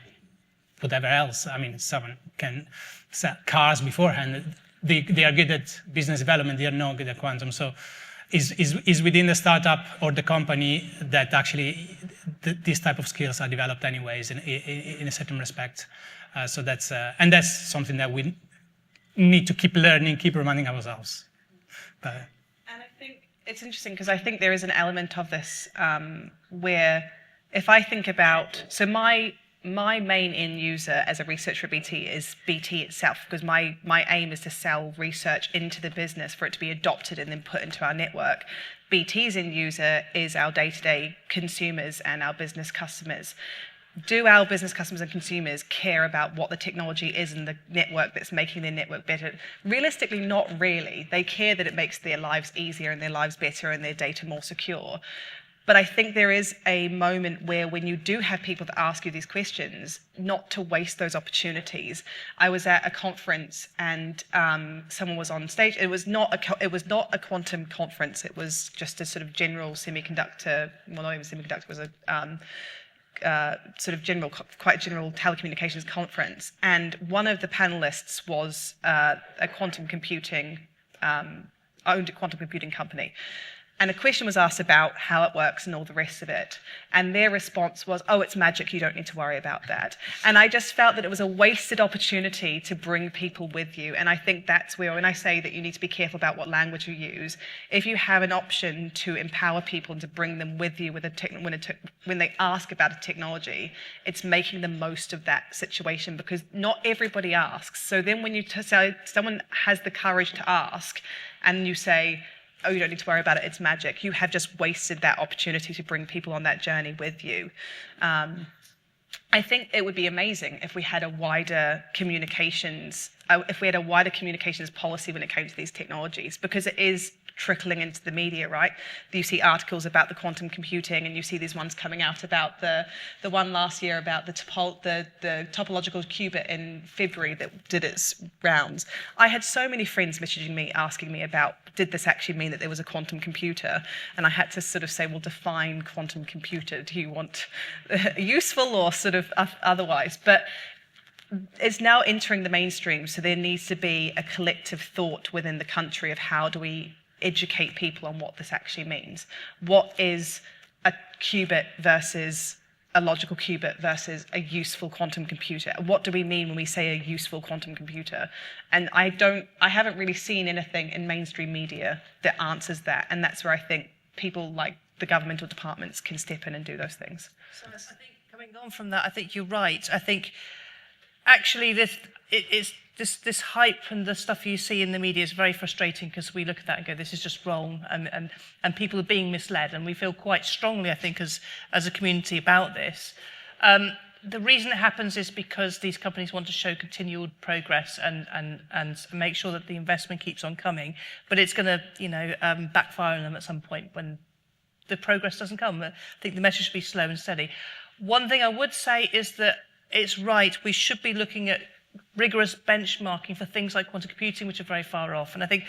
whatever else. I mean, someone can sell cars beforehand. They are good at business development. They are not good at quantum. So is within the startup or the company that actually these type of skills are developed anyways in a certain respect. So that's something that we need to keep learning, keep reminding ourselves. But, and I think it's interesting because I think there is an element of this where if I think about, so my main end user as a researcher at BT is BT itself, because my aim is to sell research into the business for it to be adopted and then put into our network. BT's end user is our day-to-day consumers and our business customers. Do our business customers and consumers care about what the technology is in the network that's making their network better? Realistically, not really. They care that it makes their lives easier and their lives better and their data more secure. But I think there is a moment where when you do have people that ask you these questions, not to waste those opportunities. I was at a conference and someone was on stage. It was not a quantum conference. It was just a sort of general semiconductor, well, not even semiconductor, it was a sort of quite general telecommunications conference. And one of the panelists was a quantum computing, owned a quantum computing company. And a question was asked about how it works and all the rest of it. And their response was, oh, it's magic, you don't need to worry about that. And I just felt that it was a wasted opportunity to bring people with you. And I think that's where, when I say that you need to be careful about what language you use, if you have an option to empower people and to bring them with you with when they ask about a technology, it's making the most of that situation, because not everybody asks. So then when you say someone has the courage to ask and you say, oh, you don't need to worry about it, it's magic, you have just wasted that opportunity to bring people on that journey with you. I think it would be amazing if we had a wider communications policy when it came to these technologies, because it is trickling into the media, right? You see articles about the quantum computing, and you see these ones coming out about the one last year about the topological qubit in February that did its rounds. I had so many friends messaging me, asking me about, did this actually mean that there was a quantum computer? And I had to sort of say, well, define quantum computer. Do you want useful or sort of otherwise? But it's now entering the mainstream, so there needs to be a collective thought within the country of how do we educate people on what this actually means. What is a qubit versus a logical qubit versus a useful quantum computer? What do we mean when we say a useful quantum computer? And I haven't really seen anything in mainstream media that answers that. And that's where I think people like the governmental departments can step in and do those things. So I think coming on from that, I think you're right. I think actually this hype and the stuff you see in the media is very frustrating, because we look at that and go, this is just wrong, and people are being misled, and we feel quite strongly, I think, as a community about this. The reason it happens is because these companies want to show continual progress and make sure that the investment keeps on coming, but it's going to backfire on them at some point when the progress doesn't come. I think the message should be slow and steady. One thing I would say is that it's right, we should be looking at rigorous benchmarking for things like quantum computing, which are very far off. And I think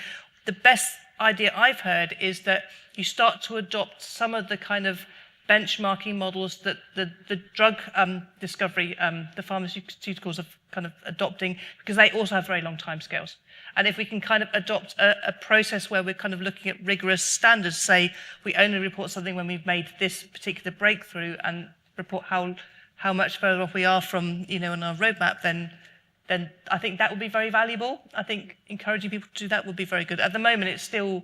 the best idea I've heard is that you start to adopt some of the kind of benchmarking models that the drug discovery, the pharmaceuticals are kind of adopting, because they also have very long timescales. And if we can kind of adopt a process where we're kind of looking at rigorous standards, say we only report something when we've made this particular breakthrough, and report how much further off we are from, on our roadmap, then I think that would be very valuable. I think encouraging people to do that would be very good. At the moment, it's still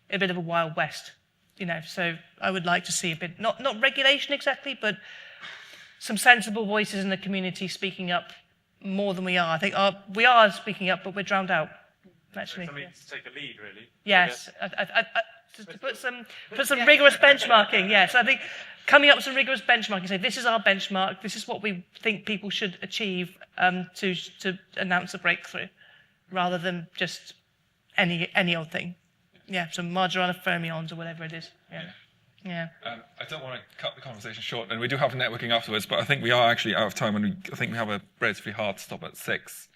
a bit of a Wild West, so I would like to see a bit, not regulation exactly, but some sensible voices in the community speaking up more than we are. I think we are speaking up, but we're drowned out, actually. Somebody to take a lead, really. Yes, to put some rigorous benchmarking, yes. I think coming up with some rigorous benchmarking, say this is our benchmark, this is what we think people should achieve to announce a breakthrough, rather than just any old thing. Yeah, some Majorana fermions or whatever it is. Yeah. I don't want to cut the conversation short, and we do have networking afterwards, but I think we are actually out of time, and I think we have a relatively hard stop at 6.